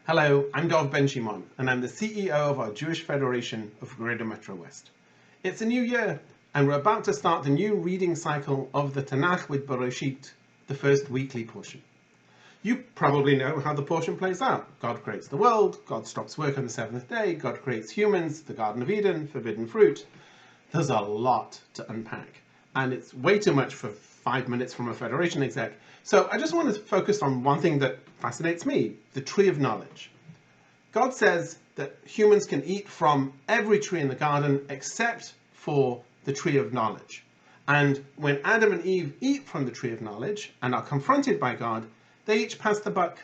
Hello, I'm Dov Ben-Shimon, and I'm the CEO of our Jewish Federation of Greater MetroWest. It's a new year, and we're about to start the new reading cycle of the Tanakh with Beresheit, the first weekly portion. You probably know how the portion plays out. God creates the world, God stops work on the seventh day, God creates humans, the Garden of Eden, forbidden fruit. There's a lot to unpack, and it's way too much for 5 minutes from a Federation exec. So I just want to focus on one thing that fascinates me, the tree of knowledge. God says that humans can eat from every tree in the garden except for the tree of knowledge. And when Adam and Eve eat from the tree of knowledge and are confronted by God, they each pass the buck.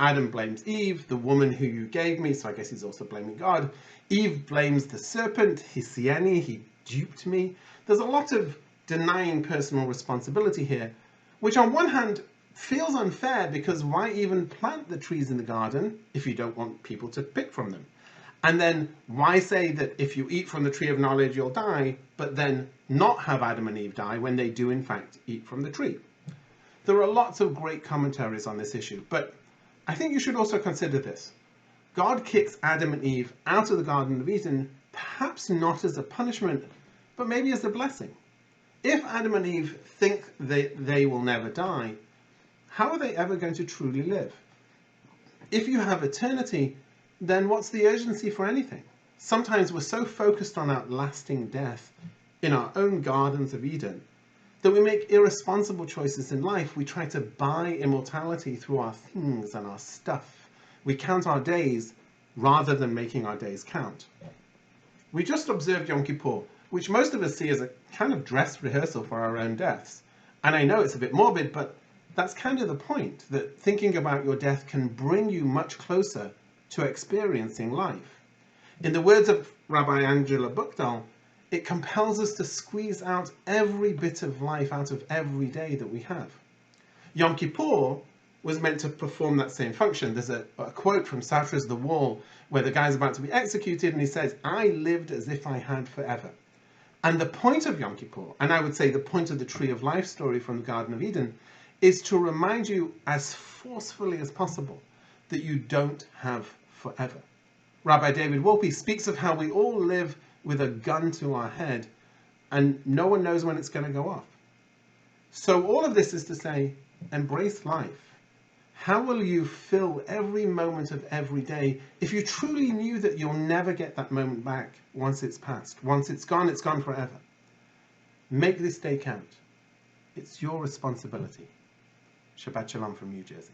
Adam blames Eve, the woman who you gave me, so I guess he's also blaming God. Eve blames the serpent, Hisiani, he duped me. There's a lot of denying personal responsibility here, which on one hand feels unfair, because why even plant the trees in the garden if you don't want people to pick from them? And then why say that if you eat from the tree of knowledge you'll die, but then not have Adam and Eve die when they do in fact eat from the tree? There are lots of great commentaries on this issue, but I think you should also consider this. God kicks Adam and Eve out of the Garden of Eden, perhaps not as a punishment, but maybe as a blessing. If Adam and Eve think that they will never die, how are they ever going to truly live? If you have eternity, then what's the urgency for anything? Sometimes we're so focused on outlasting death in our own gardens of Eden that we make irresponsible choices in life. We try to buy immortality through our things and our stuff. We count our days rather than making our days count. We just observed Yom Kippur, which most of us see as a kind of dress rehearsal for our own deaths. And I know it's a bit morbid, but that's kind of the point, that thinking about your death can bring you much closer to experiencing life. In the words of Rabbi Angela Buchdahl, it compels us to squeeze out every bit of life out of every day that we have. Yom Kippur was meant to perform that same function. There's a quote from Sartre's The Wall where the guy's about to be executed and he says, "I lived as if I had forever." And the point of Yom Kippur, and I would say the point of the Tree of Life story from the Garden of Eden, is to remind you as forcefully as possible that you don't have forever. Rabbi David Wolpe speaks of how we all live with a gun to our head and no one knows when it's going to go off. So all of this is to say, embrace life. How will you fill every moment of every day if you truly knew that you'll never get that moment back once it's passed? Once it's gone forever. Make this day count. It's your responsibility. Shabbat Shalom from New Jersey.